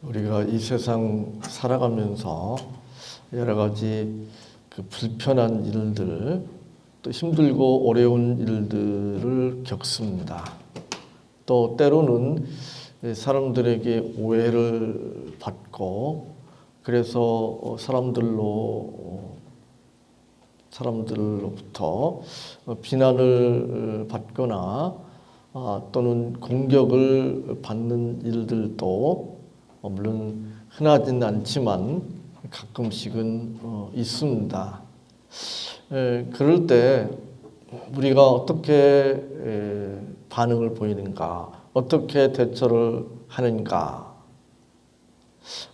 우리가 이 세상 살아가면서 여러 가지 그 불편한 일들, 또 힘들고 어려운 일들을 겪습니다. 또 때로는 사람들에게 오해를 받고, 그래서 사람들로부터 비난을 받거나 또는 공격을 받는 일들도 물론 흔하진 않지만 가끔씩은 있습니다. 그럴 때 우리가 어떻게 반응을 보이는가, 어떻게 대처를 하는가,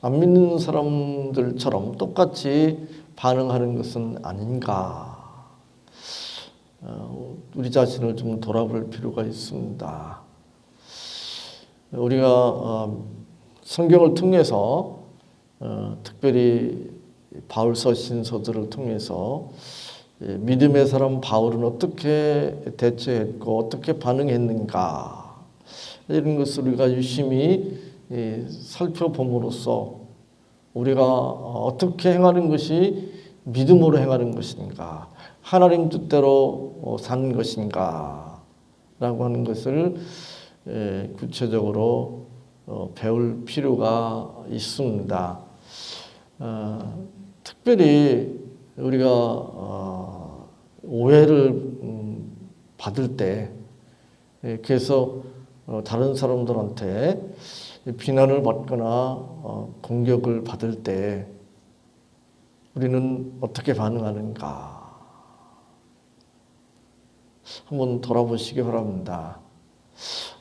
안 믿는 사람들처럼 똑같이 반응하는 것은 아닌가, 우리 자신을 좀 돌아볼 필요가 있습니다. 우리가 성경을 통해서 특별히 바울서 신서들을 통해서 믿음의 사람 바울은 어떻게 대처했고 어떻게 반응했는가, 이런 것을 우리가 유심히 살펴봄으로써 우리가 어떻게 행하는 것이 믿음으로 행하는 것인가, 하나님 뜻대로 사는 것인가 라고 하는 것을 구체적으로 배울 필요가 있습니다. 특별히 우리가 오해를 받을 때, 그래서 다른 사람들한테 비난을 받거나 공격을 받을 때 우리는 어떻게 반응하는가 한번 돌아보시기 바랍니다.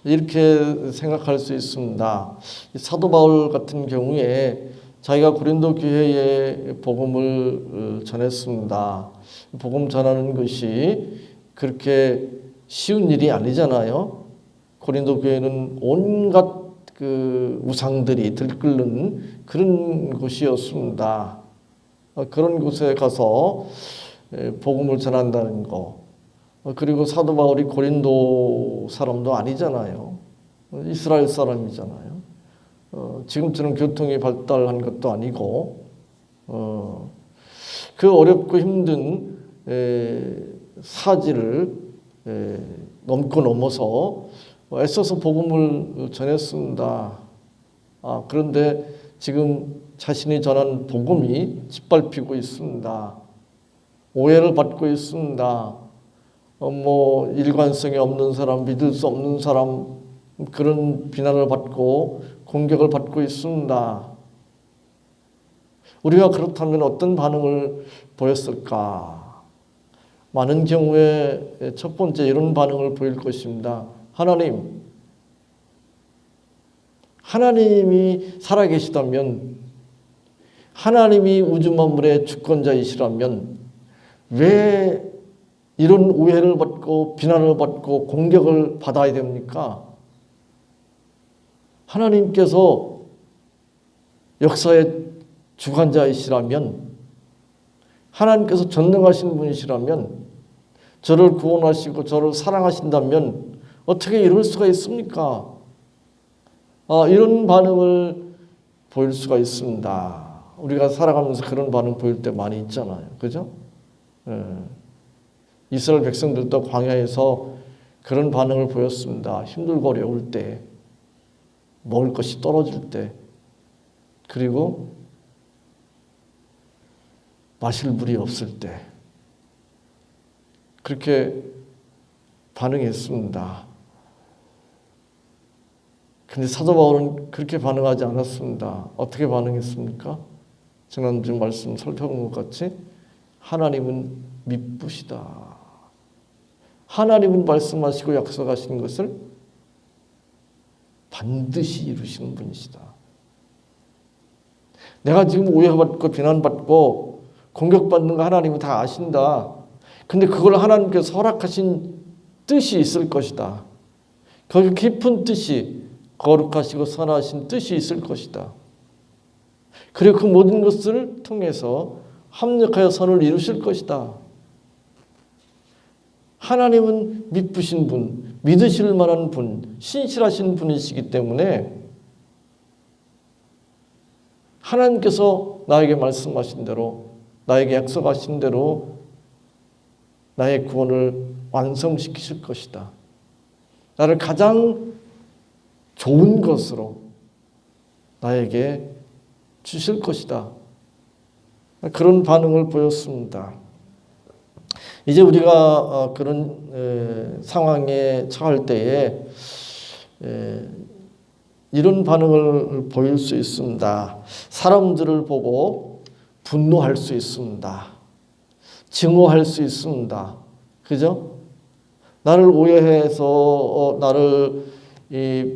이렇게 생각할 수 있습니다. 사도 바울 같은 경우에 자기가 고린도 교회에 복음을 전했습니다. 복음 전하는 것이 그렇게 쉬운 일이 아니잖아요. 고린도 교회는 온갖 그 우상들이 들끓는 그런 곳이었습니다. 그런 곳에 가서 복음을 전한다는 거, 그리고 사도 바울이 고린도 사람도 아니잖아요. 이스라엘 사람이잖아요. 지금처럼 교통이 발달한 것도 아니고, 그 어렵고 힘든 사지를 넘고 넘어서 애써서 복음을 전했습니다. 그런데 지금 자신이 전한 복음이 짓밟히고 있습니다. 오해를 받고 있습니다. 일관성이 없는 사람, 믿을 수 없는 사람, 그런 비난을 받고 공격을 받고 있습니다. 우리가 그렇다면 어떤 반응을 보였을까? 많은 경우에 첫 번째 이런 반응을 보일 것입니다. 하나님이 살아계시다면, 하나님이 우주 만물의 주권자이시라면 왜 이런 오해를 받고 비난을 받고 공격을 받아야 됩니까? 하나님께서 역사의 주관자이시라면, 하나님께서 전능하신 분이시라면, 저를 구원하시고 저를 사랑하신다면 어떻게 이럴 수가 있습니까? 이런 반응을 보일 수가 있습니다. 우리가 살아가면서 그런 반응 보일 때 많이 있잖아요. 그죠? 이스라엘 백성들도 광야에서 그런 반응을 보였습니다. 힘들고 어려울 때, 먹을 것이 떨어질 때, 그리고 마실 물이 없을 때 그렇게 반응했습니다. 근데 사도 바울은 그렇게 반응하지 않았습니다. 어떻게 반응했습니까? 지난주 말씀 살펴본 것 같이 하나님은 미쁘시다. 하나님은 말씀하시고 약속하신 것을 반드시 이루시는 분이시다. 내가 지금 오해받고 비난받고 공격받는 거 하나님은 다 아신다. 근데 그걸 하나님께서 허락하신 뜻이 있을 것이다. 거기 깊은 뜻이, 거룩하시고 선하신 뜻이 있을 것이다. 그리고 그 모든 것을 통해서 합력하여 선을 이루실 것이다. 하나님은 미쁘신 분, 믿으실 만한 분, 신실하신 분이시기 때문에 하나님께서 나에게 말씀하신 대로, 나에게 약속하신 대로 나의 구원을 완성시키실 것이다. 나를 가장 좋은 것으로 나에게 주실 것이다. 그런 반응을 보였습니다. 이제 우리가 그런 상황에 처할 때에 이런 반응을 보일 수 있습니다. 사람들을 보고 분노할 수 있습니다. 증오할 수 있습니다. 그죠? 나를 오해해서 나를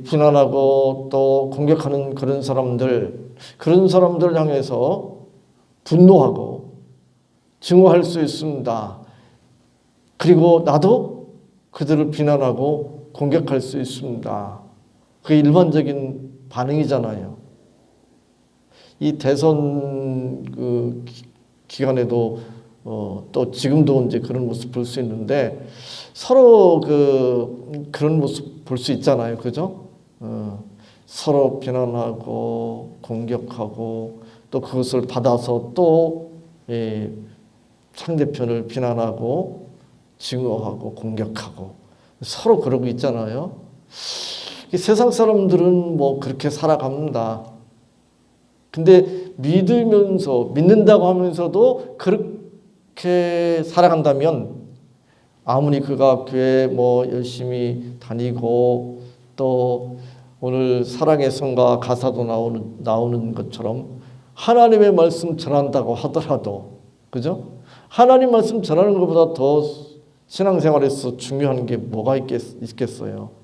비난하고 또 공격하는 그런 사람들을 향해서 분노하고 증오할 수 있습니다. 그리고 나도 그들을 비난하고 공격할 수 있습니다. 그게 일반적인 반응이잖아요. 이 대선 기간에도 또 지금도 이제 그런 모습 볼 수 있는데 서로 그런 모습 볼 수 있잖아요. 그죠? 서로 비난하고 공격하고 또 그것을 받아서 또 상대편을 비난하고 증오하고 공격하고 서로 그러고 있잖아요. 세상 사람들은 뭐 그렇게 살아갑니다. 근데 믿는다고 하면서도 그렇게 살아간다면 아무리 그가 교회 뭐 열심히 다니고 또 오늘 사랑의 성가 가사도 나오는 것처럼 하나님의 말씀 전한다고 하더라도, 그죠? 하나님 말씀 전하는 것보다 더 신앙생활에서 중요한 게 뭐가 있겠어요?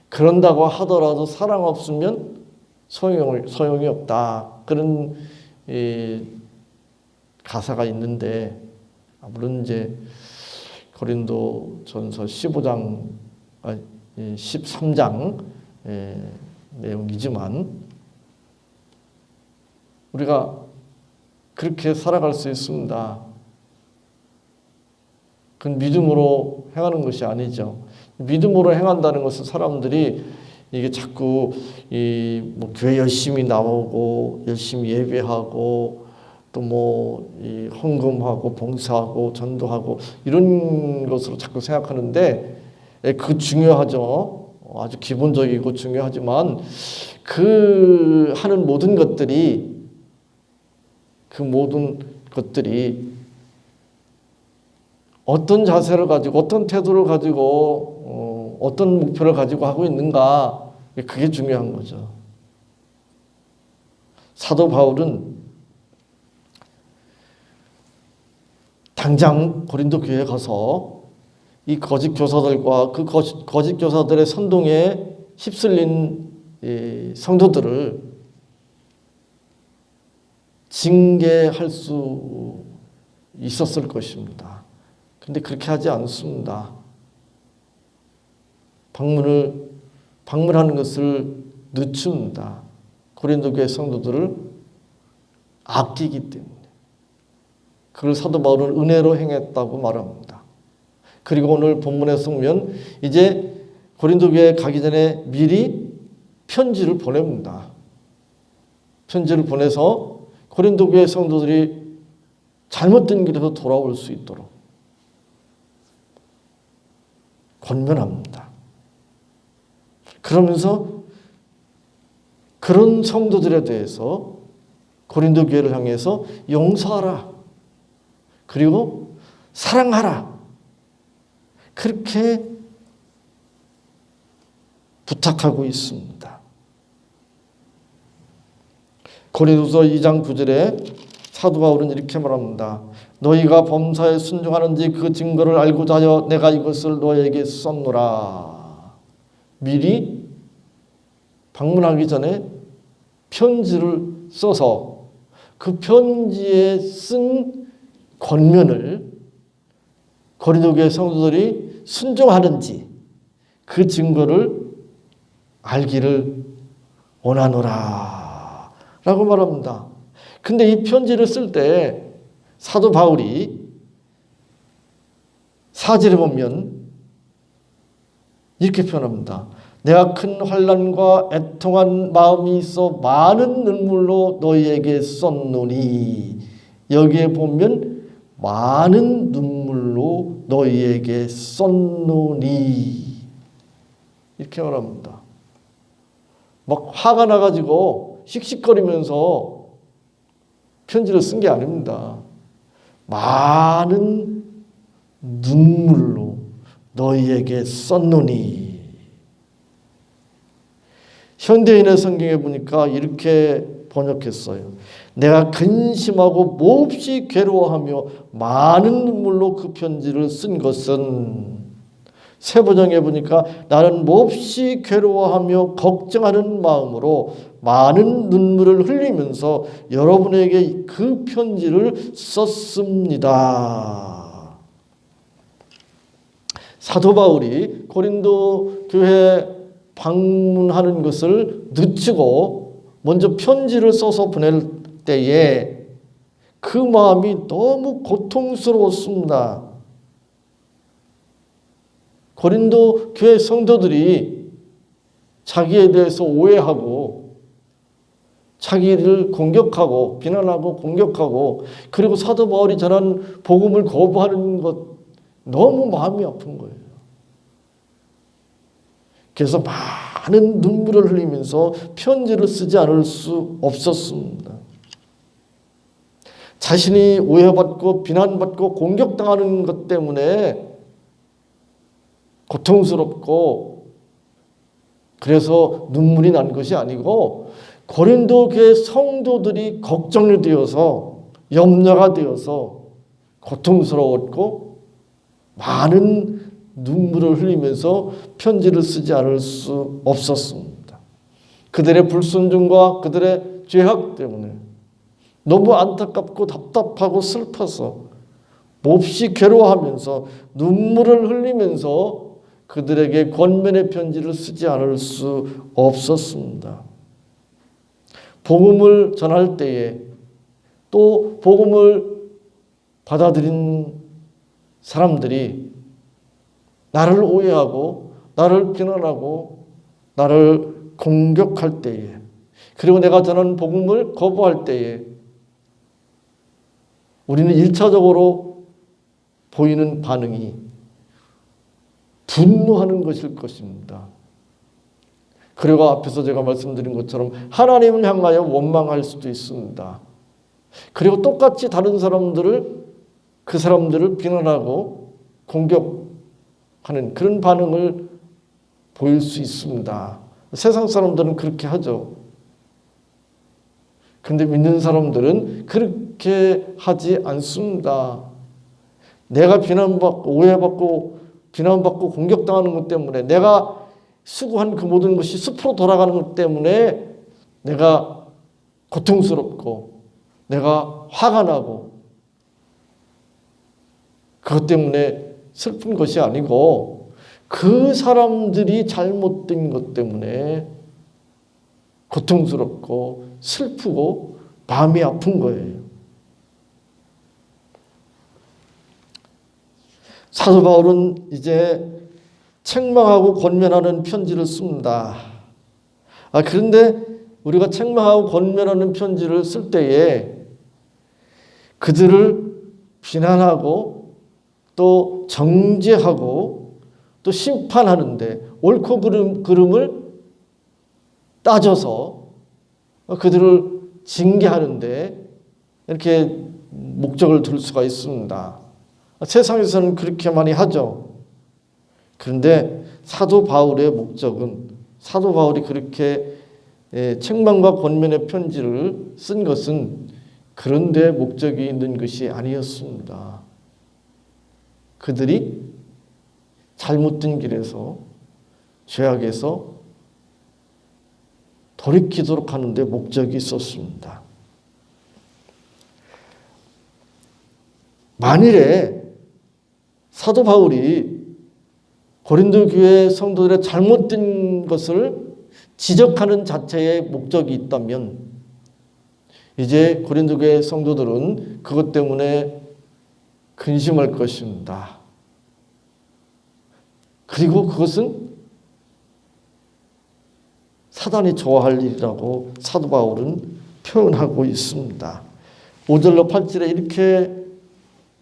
그런다고 하더라도 사랑 없으면 소용이 없다. 그런 가사가 있는데, 물론 이제 고린도전서 13장 내용이지만 우리가 그렇게 살아갈 수 있습니다. 그건 믿음으로 행하는 것이 아니죠. 믿음으로 행한다는 것은 사람들이 이게 자꾸 뭐 교회 열심히 나오고 열심히 예배하고 또 뭐 헌금하고 봉사하고 전도하고 이런 것으로 자꾸 생각하는데 그 중요하죠. 아주 기본적이고 중요하지만 그 하는 모든 것들이 어떤 자세를 가지고 어떤 태도를 가지고 어떤 목표를 가지고 하고 있는가, 그게 중요한 거죠. 사도 바울은 당장 고린도 교회에 가서 이 거짓 교사들과 그 거짓 교사들의 선동에 휩쓸린 성도들을 징계할 수 있었을 것입니다. 근데 그렇게 하지 않습니다. 방문하는 것을 늦춥니다. 고린도 교회 성도들을 아끼기 때문에. 그걸 사도 바울은 은혜로 행했다고 말합니다. 그리고 오늘 본문에서 보면 이제 고린도 교회에 가기 전에 미리 편지를 보냅니다. 편지를 보내서 고린도 교회 성도들이 잘못된 길에서 돌아올 수 있도록 권면합니다. 그러면서 그런 성도들에 대해서 고린도 교회를 향해서 용서하라. 그리고 사랑하라. 그렇게 부탁하고 있습니다. 고린도서 2장 9절에 사도 바울은 이렇게 말합니다. 너희가 범사에 순종하는지 그 증거를 알고자 하여 내가 이것을 너희에게 썼노라. 미리 방문하기 전에 편지를 써서 그 편지에 쓴 권면을 고린도 교회 성도들이 순종하는지 그 증거를 알기를 원하노라 라고 말합니다. 근데 이 편지를 쓸 때 사도 바울이 4절에 보면 이렇게 표현합니다. 내가 큰 환난과 애통한 마음이 있어 많은 눈물로 너희에게 썼노니. 여기에 보면 많은 눈물로 너희에게 썼노니 이렇게 말합니다. 막 화가 나가지고 씩씩거리면서 편지를 쓴 게 아닙니다. 많은 눈물로 너희에게 썼노니. 현대인의 성경에 보니까 이렇게 번역했어요. 내가 근심하고 몹시 괴로워하며 많은 눈물로 그 편지를 쓴 것은. 세번역에 보니까 나는 몹시 괴로워하며 걱정하는 마음으로 많은 눈물을 흘리면서 여러분에게 그 편지를 썼습니다. 사도 바울이 고린도 교회 방문하는 것을 늦추고 먼저 편지를 써서 보낼 때에 그 마음이 너무 고통스러웠습니다. 고린도 교회 성도들이 자기에 대해서 오해하고 자기를 공격하고 비난하고 공격하고 그리고 사도 바울이 전한 복음을 거부하는 것 너무 마음이 아픈 거예요. 그래서 많은 눈물을 흘리면서 편지를 쓰지 않을 수 없었습니다. 자신이 오해받고 비난받고 공격당하는 것 때문에 고통스럽고 그래서 눈물이 난 것이 아니고 고린도 교회 성도들이 걱정이 되어서 염려가 되어서 고통스러웠고 많은 눈물을 흘리면서 편지를 쓰지 않을 수 없었습니다. 그들의 불순종과 그들의 죄악 때문에 너무 안타깝고 답답하고 슬퍼서 몹시 괴로워하면서 눈물을 흘리면서 그들에게 권면의 편지를 쓰지 않을 수 없었습니다. 복음을 전할 때에 또 복음을 받아들인 사람들이 나를 오해하고 나를 비난하고 나를 공격할 때에 그리고 내가 전하는 복음을 거부할 때에 우리는 1차적으로 보이는 반응이 분노하는 것일 것입니다. 그리고 앞에서 제가 말씀드린 것처럼 하나님을 향하여 원망할 수도 있습니다. 그리고 똑같이 다른 그 사람들을 비난하고 공격하는 그런 반응을 보일 수 있습니다. 세상 사람들은 그렇게 하죠. 그런데 믿는 사람들은 그렇게 하지 않습니다. 내가 비난받고 오해받고 비난받고 공격당하는 것 때문에 내가 수고한 그 모든 것이 숲으로 돌아가는 것 때문에 내가 고통스럽고 내가 화가 나고 그것 때문에 슬픈 것이 아니고 그 사람들이 잘못된 것 때문에 고통스럽고 슬프고 마음이 아픈 거예요. 사도 바울은 이제 책망하고 권면하는 편지를 씁니다. 그런데 우리가 책망하고 권면하는 편지를 쓸 때에 그들을 비난하고 또 정죄하고 또 심판하는데 옳고 그름을 따져서 그들을 징계하는데 이렇게 목적을 둘 수가 있습니다. 세상에서는 그렇게 많이 하죠. 그런데 사도 바울의 목적은 사도 바울이 그렇게 책망과 권면의 편지를 쓴 것은 그런 데 목적이 있는 것이 아니었습니다. 그들이 잘못된 길에서 죄악에서 돌이키도록 하는 데 목적이 있었습니다. 만일에 사도 바울이 고린도 교회 성도들의 잘못된 것을 지적하는 자체의 목적이 있다면 이제 고린도 교회 성도들은 그것 때문에 근심할 것입니다. 그리고 그것은 사단이 좋아할 일이라고 사도 바울은 표현하고 있습니다. 5절로 8절에 이렇게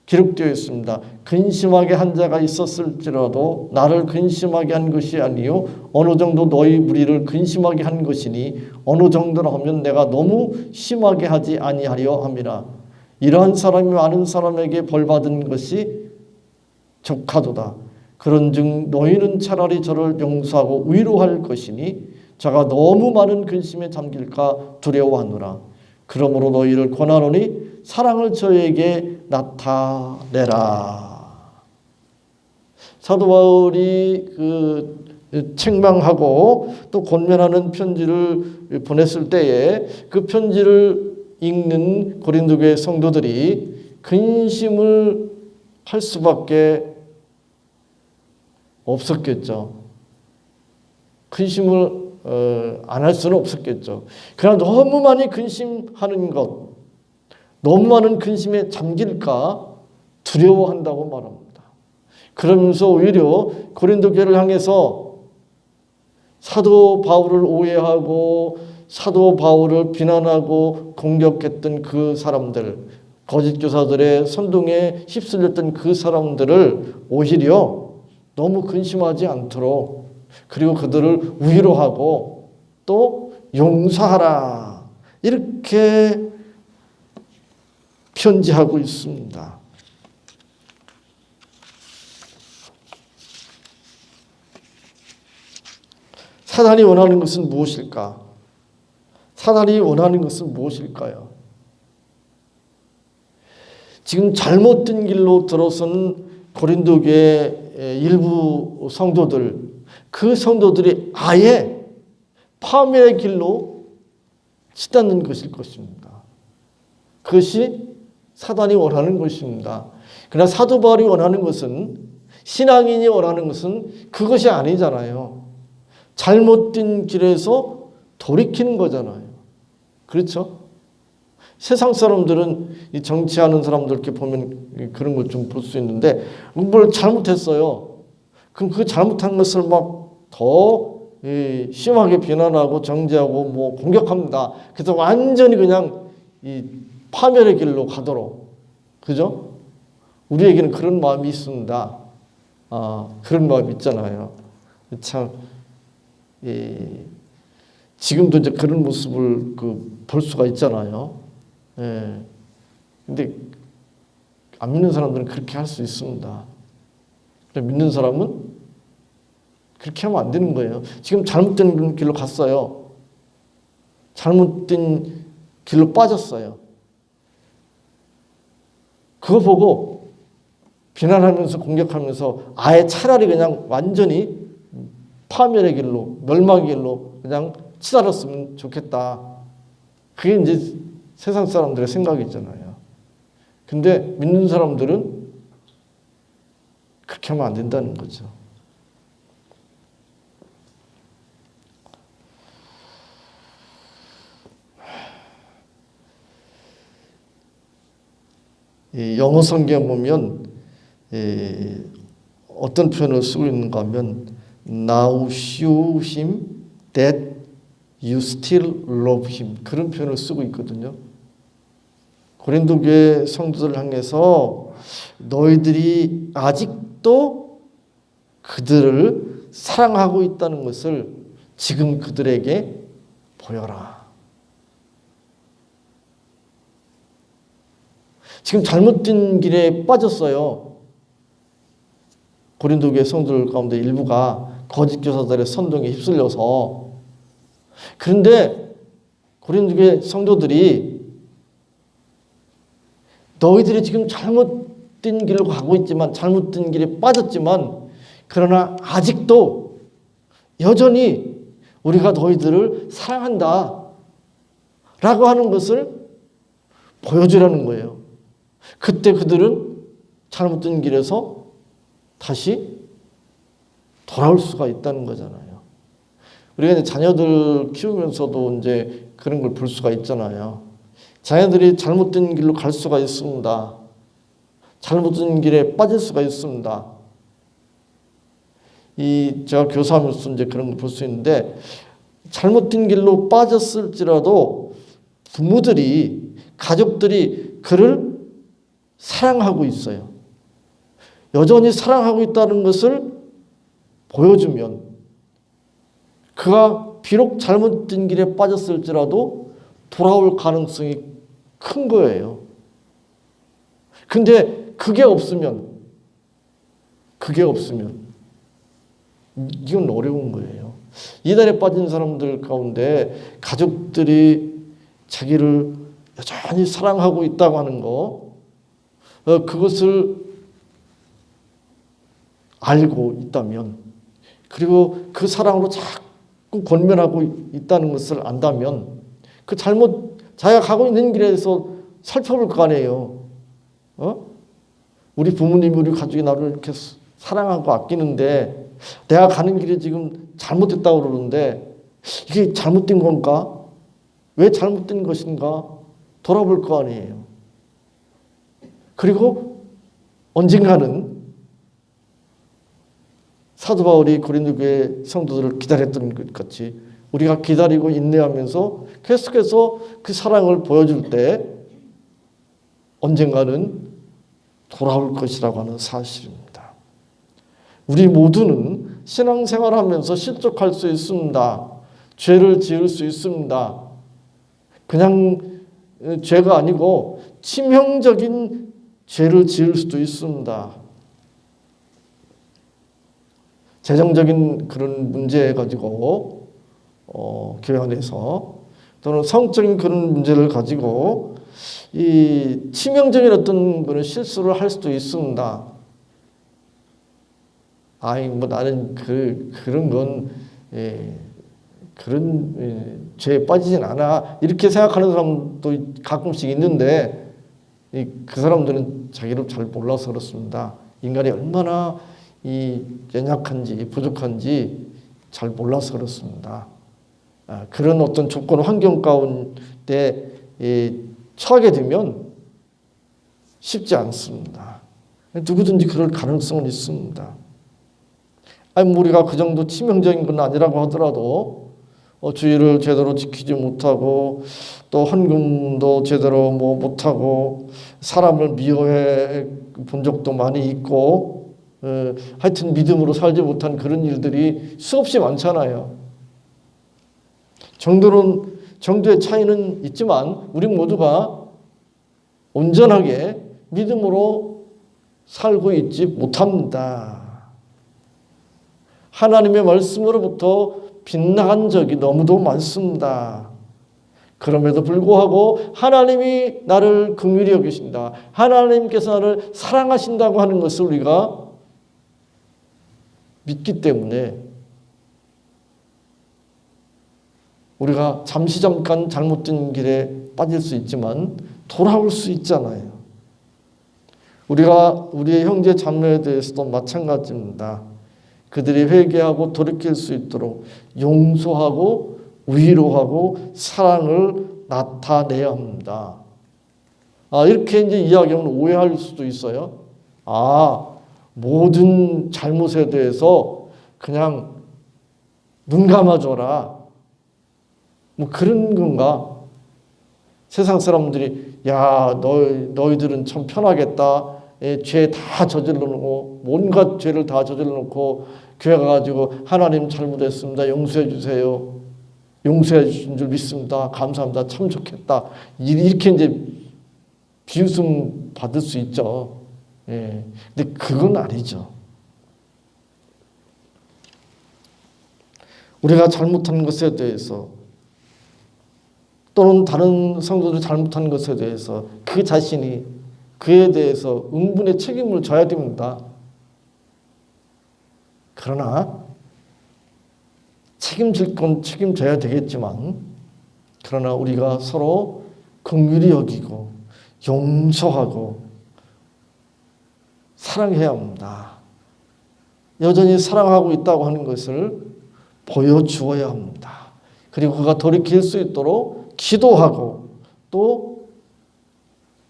기록되어 있습니다. 근심하게 한 자가 있었을지라도 나를 근심하게 한 것이 아니요 어느 정도 너희 무리를 근심하게 한 것이니 어느 정도나 하면 내가 너무 심하게 하지 아니하려 함이라. 이러한 사람이 많은 사람에게 벌받은 것이 적하도다. 그런즉 너희는 차라리 저를 용서하고 위로할 것이니 저가 너무 많은 근심에 잠길까 두려워하노라. 그러므로 너희를 권하노니 사랑을 저에게 나타내라. 사도 바울이 책망하고 또 권면하는 편지를 보냈을 때에 그 편지를 읽는 고린도 교회 성도들이 근심을 할 수밖에 없었겠죠. 근심을 안 할 수는 없었겠죠. 그러나 너무 많이 근심하는 것, 너무 많은 근심에 잠길까 두려워한다고 말합니다. 그러면서 오히려 고린도 교회를 향해서 사도 바울을 오해하고 사도 바울을 비난하고 공격했던 그 사람들, 거짓 교사들의 선동에 휩쓸렸던 그 사람들을 오히려 너무 근심하지 않도록, 그리고 그들을 위로하고 또 용서하라, 이렇게 편지하고 있습니다. 사단이 원하는 것은 무엇일까? 사단이 원하는 것은 무엇일까요? 지금 잘못된 길로 들어선 고린도 교회 일부 성도들, 그 성도들이 아예 파멸의 길로 치닫는 것일 것입니다. 그것이 사단이 원하는 것입니다. 그러나 사도 바울이 원하는 것은, 신앙인이 원하는 것은 그것이 아니잖아요. 잘못된 길에서 돌이키는 거잖아요. 그렇죠? 세상 사람들은 이 정치하는 사람들 이렇게 보면 그런 걸 좀 볼 수 있는데, 뭘 잘못했어요. 그럼 그 잘못한 것을 막 더 심하게 비난하고 정죄하고 뭐 공격합니다. 그래서 완전히 그냥 이 파멸의 길로 가도록, 그죠? 우리에게는 그런 마음이 있습니다. 그런 마음이 있잖아요. 참, 지금도 이제 그런 모습을 볼 수가 있잖아요. 근데 안 믿는 사람들은 그렇게 할 수 있습니다. 믿는 사람은 그렇게 하면 안 되는 거예요. 지금 잘못된 길로 갔어요. 잘못된 길로 빠졌어요. 그거 보고 비난하면서 공격하면서 아예 차라리 그냥 완전히 파멸의 길로, 멸망의 길로 그냥 치달았으면 좋겠다. 그게 이제 세상 사람들의 생각이잖아요. 근데 믿는 사람들은 그렇게 하면 안 된다는 거죠. 이 영어 성경 보면 어떤 표현을 쓰고 있는가 하면 Now show him that you still love him, 그런 표현을 쓰고 있거든요. 고린도 교회 성도들을 향해서 너희들이 아직도 그들을 사랑하고 있다는 것을 지금 그들에게 보여라. 지금 잘못된 길에 빠졌어요. 고린도 교회 성도들 가운데 일부가 거짓 교사들의 선동에 휩쓸려서. 그런데 고린도 교회 성도들이 너희들이 지금 잘못된 길로 가고 있지만, 잘못된 길에 빠졌지만, 그러나 아직도 여전히 우리가 너희들을 사랑한다 라고 하는 것을 보여주라는 거예요. 그때 그들은 잘못된 길에서 다시 돌아올 수가 있다는 거잖아요. 우리가 이제 자녀들 키우면서도 이제 그런 걸 볼 수가 있잖아요. 자녀들이 잘못된 길로 갈 수가 있습니다. 잘못된 길에 빠질 수가 있습니다. 제가 교사하면서 이제 그런 걸 볼 수 있는데, 잘못된 길로 빠졌을지라도 부모들이, 가족들이 그를 사랑하고 있어요. 여전히 사랑하고 있다는 것을 보여주면 그가 비록 잘못된 길에 빠졌을지라도 돌아올 가능성이 큰 거예요. 근데 그게 없으면 이건 어려운 거예요. 이단에 빠진 사람들 가운데 가족들이 자기를 여전히 사랑하고 있다고 하는 거, 그것을 알고 있다면, 그리고 그 사랑으로 자꾸 권면하고 있다는 것을 안다면 그 자기가 가고 있는 길에서 살펴볼 거 아니에요. 우리 부모님이, 우리 가족이 나를 이렇게 사랑하고 아끼는데 내가 가는 길이 지금 잘못됐다고 그러는데 이게 잘못된 건가? 왜 잘못된 것인가? 돌아볼 거 아니에요. 그리고 언젠가는 사도 바울이 고린도 교회 성도들을 기다렸던 것 같이 우리가 기다리고 인내하면서 계속해서 그 사랑을 보여줄 때 언젠가는 돌아올 것이라고 하는 사실입니다. 우리 모두는 신앙생활하면서 실족할 수 있습니다. 죄를 지을 수 있습니다. 그냥 죄가 아니고 치명적인 죄를 지을 수도 있습니다. 재정적인 그런 문제 가지고 교회 안에서 또는 성적인 그런 문제를 가지고 이 치명적인 어떤 그런 실수를 할 수도 있습니다. 나는 그런 건 그런 죄에 빠지진 않아, 이렇게 생각하는 사람도 가끔씩 있는데 그 사람들은 자기를 잘 몰라서 그렇습니다. 인간이 얼마나 연약한지 부족한지 잘 몰라서 그렇습니다. 그런 어떤 조건 환경 가운데 처하게 되면 쉽지 않습니다. 누구든지 그럴 가능성은 있습니다. 우리가 그 정도 치명적인 건 아니라고 하더라도 주의를 제대로 지키지 못하고 또 헌금도 제대로 못하고 사람을 미워해 본 적도 많이 있고 하여튼 믿음으로 살지 못한 그런 일들이 수없이 많잖아요. 정도의 차이는 있지만 우리 모두가 온전하게 믿음으로 살고 있지 못합니다. 하나님의 말씀으로부터 빗나간 적이 너무도 많습니다. 그럼에도 불구하고 하나님이 나를 긍휼히 여기신다, 하나님께서 나를 사랑하신다고 하는 것을 우리가 믿기 때문에 우리가 잠깐 잘못된 길에 빠질 수 있지만 돌아올 수 있잖아요. 우리가 우리의 형제 자매에 대해서도 마찬가지입니다. 그들이 회개하고 돌이킬 수 있도록 용서하고 위로하고 사랑을 나타내야 합니다. 이렇게 이제 이야기하면 오해할 수도 있어요. 모든 잘못에 대해서 그냥 눈 감아줘라, 그런 건가? 세상 사람들이 너희들은 참 편하겠다, 죄 다 저질러 놓고 온갖 죄를 다 저질러 놓고 교회 가가지고 하나님 잘못했습니다, 용서해 주세요, 용서해 주신 줄 믿습니다, 감사합니다, 참 좋겠다, 이렇게 이제 비웃음 받을 수 있죠. 근데 그건 아니죠. 우리가 잘못한 것에 대해서 또는 다른 성도들이 잘못한 것에 대해서 그 자신이 그에 대해서 응분의 책임을 져야 됩니다. 그러나 책임질 건 책임져야 되겠지만, 그러나 우리가 서로 긍휼히 여기고 용서하고 사랑해야 합니다. 여전히 사랑하고 있다고 하는 것을 보여주어야 합니다. 그리고 그가 돌이킬 수 있도록 기도하고 또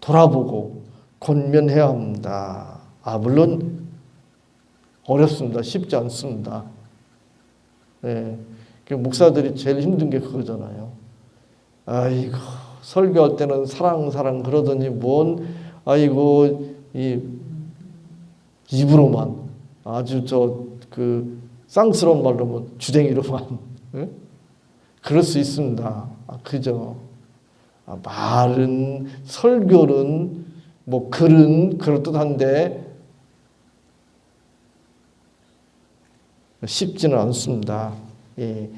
돌아보고 권면해야 합니다. 물론 어렵습니다. 쉽지 않습니다. 목사들이 제일 힘든 게 그거잖아요. 아이고 설교할 때는 사랑 그러더니 아이고 이 입으로만 아주 그 쌍스러운 말로 뭐 주댕이로만 예? 그럴 수 있습니다. 그죠? 말은 설교는 뭐 글은 그럴듯한데 쉽지는 않습니다. 예.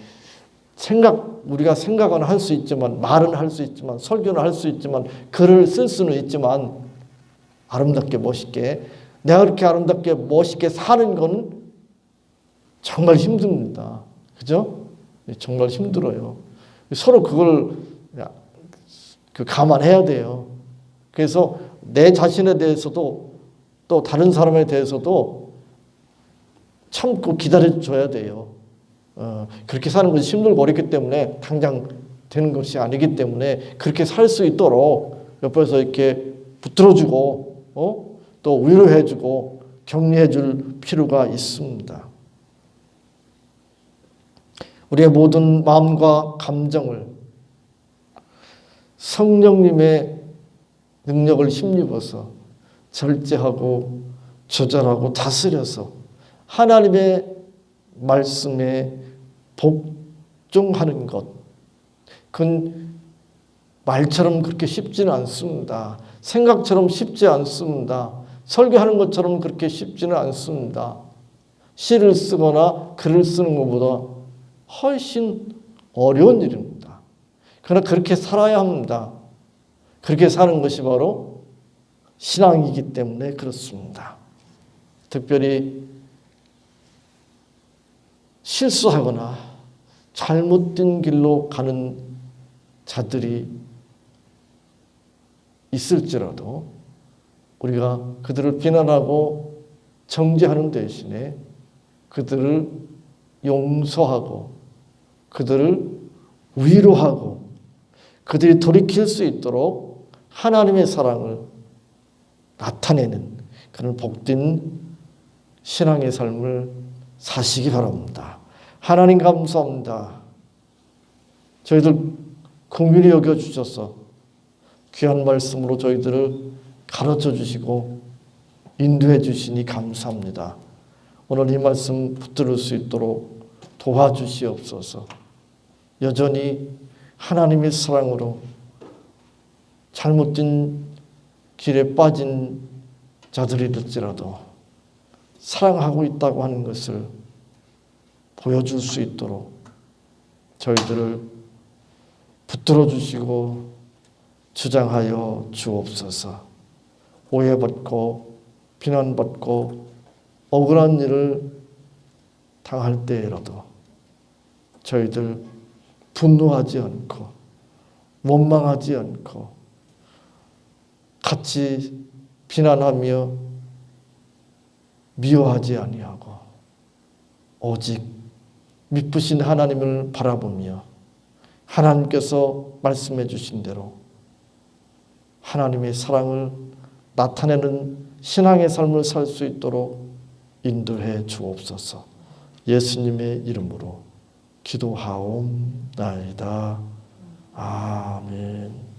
우리가 생각은 할 수 있지만, 말은 할 수 있지만, 설교는 할 수 있지만, 글을 쓸 수는 있지만, 아름답게 멋있게, 내가 그렇게 아름답게 멋있게 사는 건 정말 힘듭니다. 그죠? 정말 힘들어요. 서로 그걸 감안해야 돼요. 그래서 내 자신에 대해서도 또 다른 사람에 대해서도 참고 기다려줘야 돼요. 그렇게 사는 것이 힘들고 어렵기 때문에 당장 되는 것이 아니기 때문에 그렇게 살 수 있도록 옆에서 이렇게 붙들어주고 또 위로해주고 격려해줄 필요가 있습니다. 우리의 모든 마음과 감정을 성령님의 능력을 힘입어서 절제하고 조절하고 다스려서 하나님의 말씀에 복종하는 것, 그건 말처럼 그렇게 쉽지는 않습니다. 생각처럼 쉽지 않습니다. 설교하는 것처럼 그렇게 쉽지는 않습니다. 시를 쓰거나 글을 쓰는 것보다 훨씬 어려운 일입니다. 그러나 그렇게 살아야 합니다. 그렇게 사는 것이 바로 신앙이기 때문에 그렇습니다. 특별히 실수하거나 잘못된 길로 가는 자들이 있을지라도 우리가 그들을 비난하고 정죄하는 대신에 그들을 용서하고 그들을 위로하고 그들이 돌이킬 수 있도록 하나님의 사랑을 나타내는 그런 복된 신앙의 삶을 사시기 바랍니다. 하나님 감사합니다. 저희들 긍휼히 여겨주셔서 귀한 말씀으로 저희들을 가르쳐 주시고 인도해 주시니 감사합니다. 오늘 이 말씀 붙들을 수 있도록 도와주시옵소서. 여전히 하나님의 사랑으로 잘못된 길에 빠진 자들이될지라도 사랑하고 있다고 하는 것을 보여줄 수 있도록 저희들을 붙들어 주시고 주장하여 주옵소서. 오해받고 비난받고 억울한 일을 당할 때에라도 저희들 분노하지 않고 원망하지 않고 같이 비난하며 미워하지 아니하고 오직 미쁘신 하나님을 바라보며 하나님께서 말씀해 주신 대로 하나님의 사랑을 나타내는 신앙의 삶을 살 수 있도록 인도해 주옵소서. 예수님의 이름으로 기도하옵나이다. 아멘.